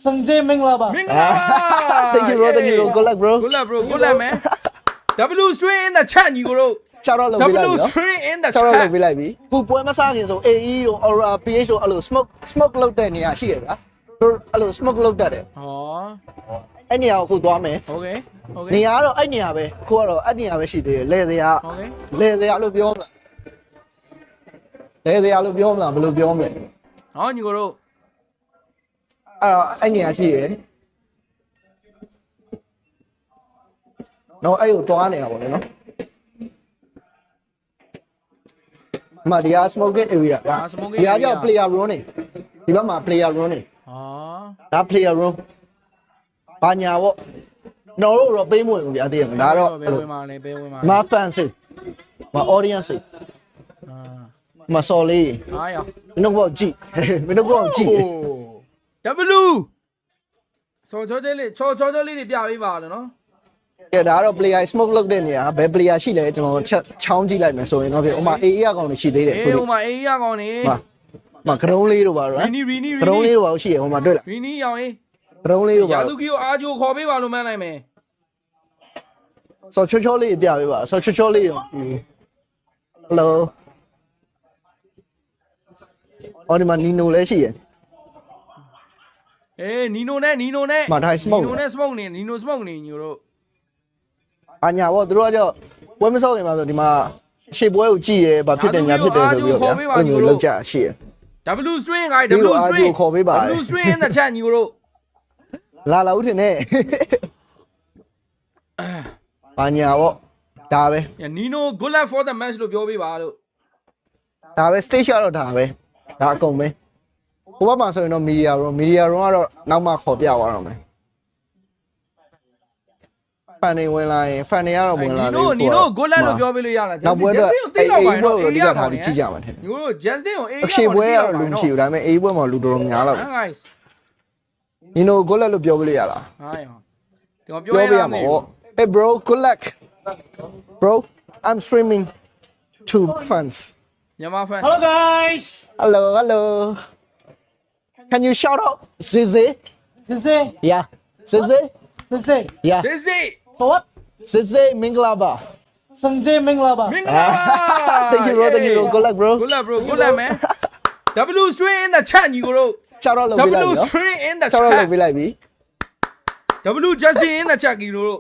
Sanjay Minglaba. Thank you bro, thank you bro. Good luck bro. Good luck bro. Good luck man. W string in the chat ညီကိုတို့ Shout out လုပ်ပေးလိုက် W ပြီနော် string in the Shout out လုပ် chat. ပေးလိုက်ပြီ။ဖူပွဲမစားခင်ဆို AE တို့ Aura PH တို့အဲ့လို smoke လုပ်တဲ့နေရာရှိရဗျာ။တို့အဲ့လို smoke လုပ်တတ်တယ် ဟော ။အဲ့နေရာကိုအခုသွားမယ် Okay. Okay. ။နေရာကတော့အဲ့နေရာပဲ။အခုကတော့အဲ့နေရာပဲရှိသေးတယ်။လဲစရာ Okay. လဲစရာလို့ပြောမလား။လဲစရာလို့ပြောမလားဘယ်လိုပြောမလဲ ဟောညီကိုတို့ ။အဲ့တော့အဲ့နေရာရှိရယ်။နော်အဲ့ကိုသွားနေတာပေါ့လေနော်။မဒီယာ smoking area ကဒီဟာကြောင့် player room နေဒီဘက်မှာ player room နေ ဟော ဒါ player room ဘာညာပေါ့ကျွန်တော်တို့တော့ပေးမဝင်ဘူးဗျာအသေးရမဒါတော့ ဘယ်ဝင်မှာလဲဘယ်ဝင်မှာလဲ မ fans မ audience အာ မစော်လေး အားရ မင်းတို့ဘောကြည့်မင်းတို့ဘောကြည့် W ချောချောလေးချောချောလေးတွေပြပေးပါလို့နော် ကဲဒါကတော့ player smoke လုပ်တဲ့နေရာဘယ် player ရှိလဲကျွန်တော်ချက်ချောင်းကြည့်လိုက်မယ်ဆိုရင်တော့ပြဥမာ AA အကောင်တွေရှိသေးတယ် အေး ခု ဟိုမှာအေးရကောင်နေ မကရုံးလေးတို့ပါတော့ ရီနီရီနီ ကရုံးလေးတို့ပါရှိရဟိုမှာတွေ့လား ရီနီရောင်အေး ကရုံးလေးတို့ပါ ရာသူကြီးကိုအားကြိုးခေါ်ပေးပါလို့မှန်းလိုက်မယ် ဆော်ချောချောလေးပြပေးပါဆော်ချောချောလေးရော Hello အော်ဒီမှာနီနိုလည်းရှိရ အေးနီနိုနဲ့နီနိုနဲ့ မှာထိုင် smoke နီနိုနဲ့ smoke နေနီနို smoke နေညီတို့ အညာဘောသူတို့ကကြောပွဲမစောခင်မှာဆိုဒီမှာရှေ့ပွဲကိုကြည့်ရဲဘာဖြစ်တယ်ညာဖြစ်တယ်ဆိုပြီးတော့ဗျာအဲ့လိုလောက်ကြရှိရ W string က W string ခေါ်ပေးပါ W string in the chat ညီတို့ လာလာဦးထင်နဲ့အညာဘောဒါပဲ နီနို good luck for the match လို့ပြောပေးပါလို့ ဒါပဲ stage ကတော့ဒါပဲဒါအကုန်ပဲဟိုဘက်မှာဆိုရင်တော့ media room ကတော့နောက်မှခေါ်ပြသွားတော့မယ်ဖန်နေဝင်လာရင်ဖန်နေရတော့ဝင်လာတယ် နီနို good luck လို့ပြောပေးလို့ရလား နောက်ပွဲတော့အေးပွဲကိုအဓိကထားပြီးကြည့်ကြမှာထင်တယ် ညီတို့ Justin ကိုအေး အရှိပွဲကတော့လူမရှိဘူးဒါပေမဲ့အေးပွဲမှာလူတော်တော်များလာတယ် guys ညီနိုကိုလက်လို့ပြောပြလို့ရလား ဟာရောဒီမှာ ပြော ပြော ပြ ရ ရ မှာ မှာပေါ့ Hey bro good luck bro I'm streaming to fans မြန်မာ fan Hello guys. hello can you shout out Zizi Sanjay. yeah Zizi Sanjay. yeah စစ်စစ် For what? Zizi Minglaba Sanjay Minglaba. မင်္ဂလာပါ thank you bro good luck bro good luck bro good luck man W string in the chat ညီကိုတို့ shout out လုပ်ပေးလိုက် W ပြီနော် string in the shout out လုပ် chat ပေးလိုက်ပြီ W Justin in the chat ညီတို့